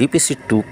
DPC2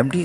MD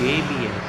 KBS